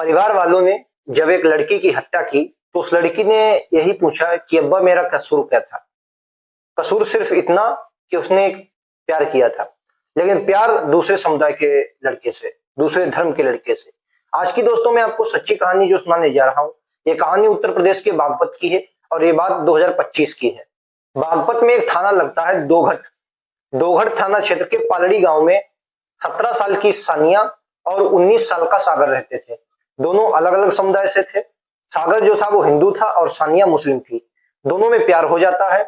परिवार वालों ने जब एक लड़की की हत्या की तो उस लड़की ने यही पूछा कि अब्बा मेरा कसूर क्या था। कसूर सिर्फ इतना कि उसने एक प्यार किया था, लेकिन प्यार दूसरे समुदाय के लड़के से, दूसरे धर्म के लड़के से। आज की दोस्तों मैं आपको सच्ची कहानी जो सुनाने जा रहा हूँ, ये कहानी उत्तर प्रदेश के बागपत की है और ये बात 2025 की है। बागपत में एक थाना लगता है दोघट। दोघट थाना क्षेत्र के पालड़ी गांव में 17 साल की सानिया और 19 साल का सागर रहते थे। दोनों अलग अलग समुदाय से थे। सागर जो था वो हिंदू था और सानिया मुस्लिम थी। दोनों में प्यार हो जाता है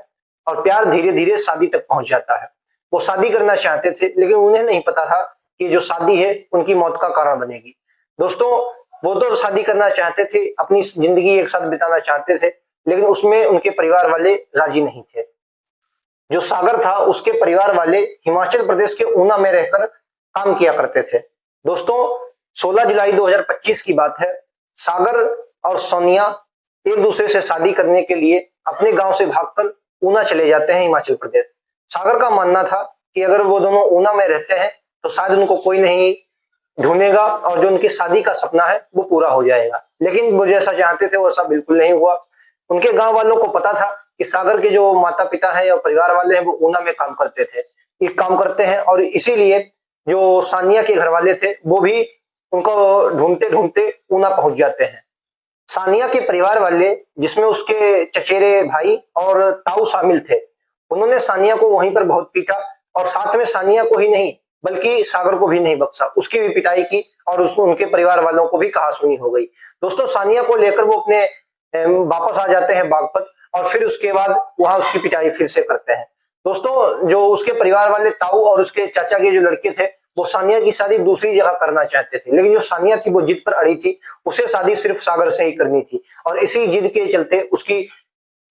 और प्यार धीरे धीरे शादी तक पहुंच जाता है। वो शादी करना चाहते थे, लेकिन उन्हें नहीं पता था कि जो शादी है उनकी मौत का कारण बनेगी। दोस्तों, वो तो शादी करना चाहते थे, अपनी जिंदगी एक साथ बिताना चाहते थे, लेकिन उसमें उनके परिवार वाले राजी नहीं थे। जो सागर था उसके परिवार वाले हिमाचल प्रदेश के ऊना में रहकर काम किया करते थे। दोस्तों, 16 जुलाई 2025 की बात है। सागर और सोनिया एक दूसरे से शादी करने के लिए अपने गांव से भागकर ऊना चले जाते हैं, हिमाचल प्रदेश। सागर का मानना था कि अगर वो दोनों ऊना में रहते हैं तो शायद उनको कोई नहीं ढूंढेगा और जो उनकी शादी का सपना है वो पूरा हो जाएगा। लेकिन वो जैसा चाहते थे वैसा बिल्कुल नहीं हुआ। उनके गांव वालों को पता था कि सागर के जो माता पिता हैं और परिवार वाले हैं वो ऊना में काम करते थे, ये काम करते हैं, और इसीलिए जो सानिया के घर वाले थे वो भी उनको ढूंढते ढूंढते ऊना पहुंच जाते हैं। सानिया के परिवार वाले, जिसमें उसके चचेरे भाई और ताऊ शामिल थे, उन्होंने सानिया को वहीं पर बहुत पीटा और साथ में सानिया को ही नहीं बल्कि सागर को भी नहीं बख्शा, उसकी भी पिटाई की और उनके परिवार वालों को भी कहासुनी हो गई। दोस्तों, सानिया को लेकर वो अपने वापस आ जाते हैं बागपत और फिर उसके बाद वहां उसकी पिटाई फिर से करते हैं। दोस्तों, जो उसके परिवार वाले ताऊ और उसके चाचा के जो लड़के थे वो सानिया की शादी दूसरी जगह करना चाहते थे, लेकिन जो सानिया थी वो जिद पर अड़ी थी, उसे शादी सिर्फ सागर से ही करनी थी और इसी जिद के चलते उसकी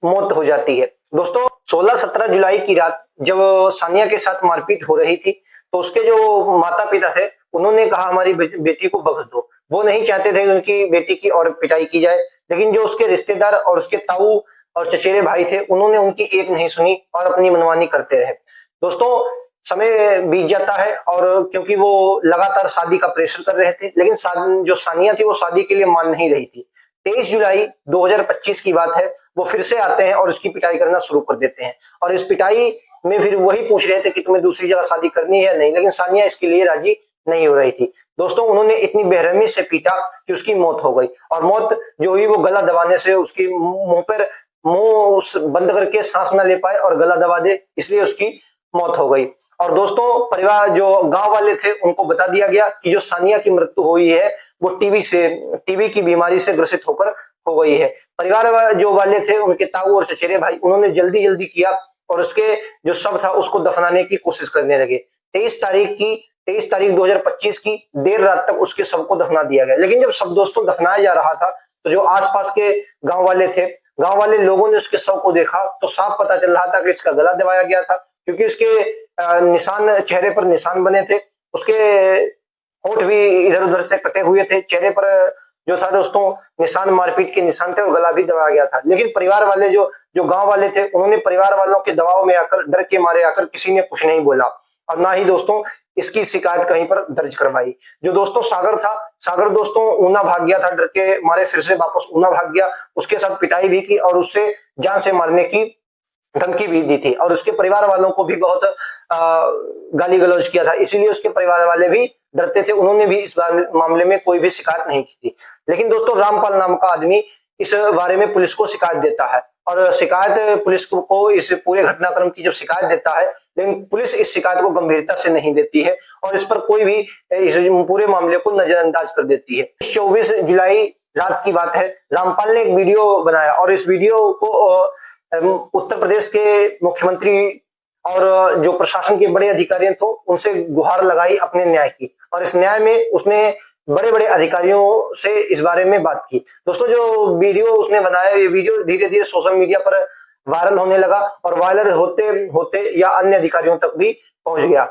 मौत हो जाती है। दोस्तों, 16-17 जुलाई की रात जब सानिया के साथ मारपीट हो रही थी तो उसके जो माता पिता थे उन्होंने कहा हमारी बेटी को बख्श दो। वो नहीं चाहते थे कि उनकी बेटी की और पिटाई की जाए, लेकिन जो उसके रिश्तेदार और उसके ताऊ और चचेरे भाई थे उन्होंने उनकी एक नहीं सुनी और अपनी मनमानी करते रहे। दोस्तों, समय बीत जाता है और क्योंकि वो लगातार शादी का प्रेशर कर रहे थे, लेकिन जो सानिया थी वो शादी के लिए मान नहीं रही थी। 23 जुलाई 2025 की बात है, वो फिर से आते हैं और उसकी पिटाई करना शुरू कर देते हैं और इस पिटाई में फिर वही पूछ रहे थे कि तुम्हें दूसरी जगह शादी करनी है या नहीं, लेकिन सानिया इसके लिए राजी नहीं हो रही थी। दोस्तों, उन्होंने इतनी बेरहमी से पीटा कि उसकी मौत हो गई और मौत जो हुई वो गला दबाने से, उसकी मुंह बंद करके सांस न ले पाए और गला दबा दे, इसलिए उसकी मौत हो गई। और दोस्तों, परिवार जो गांव वाले थे उनको बता दिया गया कि जो सानिया की मृत्यु हुई है वो टीबी की बीमारी से ग्रसित होकर हो गई है। परिवार जो वाले थे, उनके ताऊ और चचेरे भाई, उन्होंने जल्दी जल्दी किया और उसके जो शव था उसको दफनाने की कोशिश करने लगे। 23 तारीख 2025 की देर रात तक उसके शव को दफना दिया गया। लेकिन जब शव दोस्तों दफनाया जा रहा था तो जो आसपास के गांव वाले थे, गांव वाले लोगों ने उसके शव को देखा तो साफ पता चल रहा था कि इसका गला दबाया गया था, क्योंकि उसके निशान, चेहरे पर निशान बने थे, उसके होंठ भी इधर उधर से कटे हुए थे, चेहरे पर जो था दोस्तों निशान मारपीट के निशान थे और गला भी दबाया गया था। लेकिन परिवार वाले जो जो गांव वाले थे उन्होंने परिवार वालों के दबाव में आकर, डर के मारे आकर किसी ने कुछ नहीं बोला और ना ही दोस्तों इसकी शिकायत कहीं पर दर्ज करवाई। जो दोस्तों सागर था, सागर दोस्तों ऊना भाग गया था, डर के मारे फिर से वापस ऊना भाग गया, उसके साथ पिटाई भी की और उससे जान से मारने की धमकी भी दी थी और उसके परिवार वालों को भी बहुत गाली गलौज किया था, इसीलिए उसके परिवार वाले भी डरते थे, उन्होंने भी इस मामले में कोई भी शिकायत नहीं की थी। लेकिन दोस्तों, रामपाल नाम का आदमी इस बारे में पुलिस को शिकायत देता है और शिकायत पुलिस को इस पूरे घटनाक्रम की जब शिकायत देता है, लेकिन पुलिस इस शिकायत को गंभीरता से नहीं लेती है और इस पर कोई भी इस पूरे मामले को नजरअंदाज कर देती है। 24 जुलाई रात की बात है, रामपाल ने एक वीडियो बनाया और इस वीडियो को उत्तर प्रदेश के मुख्यमंत्री और जो प्रशासन के बड़े अधिकारी थे उनसे गुहार लगाई अपने न्याय की और इस न्याय में उसने बड़े बड़े अधिकारियों से इस बारे में बात की। दोस्तों, जो वीडियो उसने बनाया, ये वीडियो धीरे धीरे सोशल मीडिया पर वायरल होने लगा और वायरल होते होते या अन्य अधिकारियों तक भी पहुंच गया।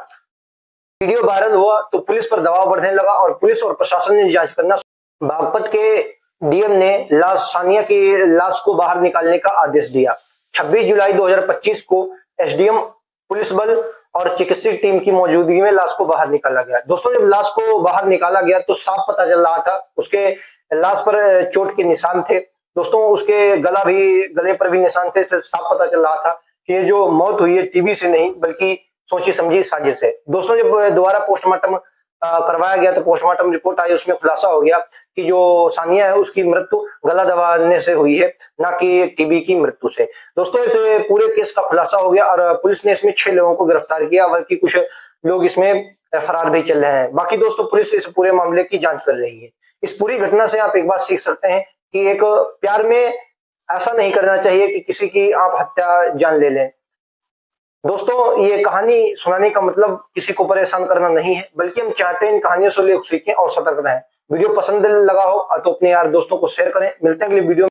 वीडियो वायरल हुआ तो पुलिस पर दबाव बढ़ने लगा और पुलिस और प्रशासन ने जांच करना। बागपत के डीएम ने सानिया की लाश को बाहर निकालने का आदेश दिया। 26 जुलाई 2025 को एसडीएम, पुलिस बल और चिकित्सक टीम की मौजूदगी में लाश को बाहर निकाला गया। दोस्तों, जब लाश को बाहर निकाला गया तो साफ पता चल रहा था उसके लाश पर चोट के निशान थे। दोस्तों उसके गले पर भी निशान थे। साफ पता चल रहा था कि ये जो मौत हुई है टीबी से नहीं बल्कि सोची समझी साजिश है। दोस्तों जब दोबारा पोस्टमार्टम करवाया गया तो पोस्टमार्टम रिपोर्ट आई, उसमें खुलासा हो गया कि जो सानिया है उसकी मृत्यु गला दबाने से हुई है, ना कि टीबी की मृत्यु से। दोस्तों इस पूरे केस का खुलासा हो गया और पुलिस ने इसमें 6 लोगों को गिरफ्तार किया, बल्कि कुछ लोग इसमें फरार भी चल रहे हैं। बाकी दोस्तों पुलिस इस पूरे मामले की जांच कर रही है। इस पूरी घटना से आप एक बात सीख सकते हैं कि एक प्यार में ऐसा नहीं करना चाहिए कि किसी की आप हत्या जान ले लें। दोस्तों ये कहानी सुनाने का मतलब किसी को परेशान करना नहीं है, बल्कि हम चाहते हैं इन कहानियों से लोग सीखें और सतर्क रहें। वीडियो पसंद लगा हो तो अपने यार दोस्तों को शेयर करें। मिलते हैं अगली वीडियो में।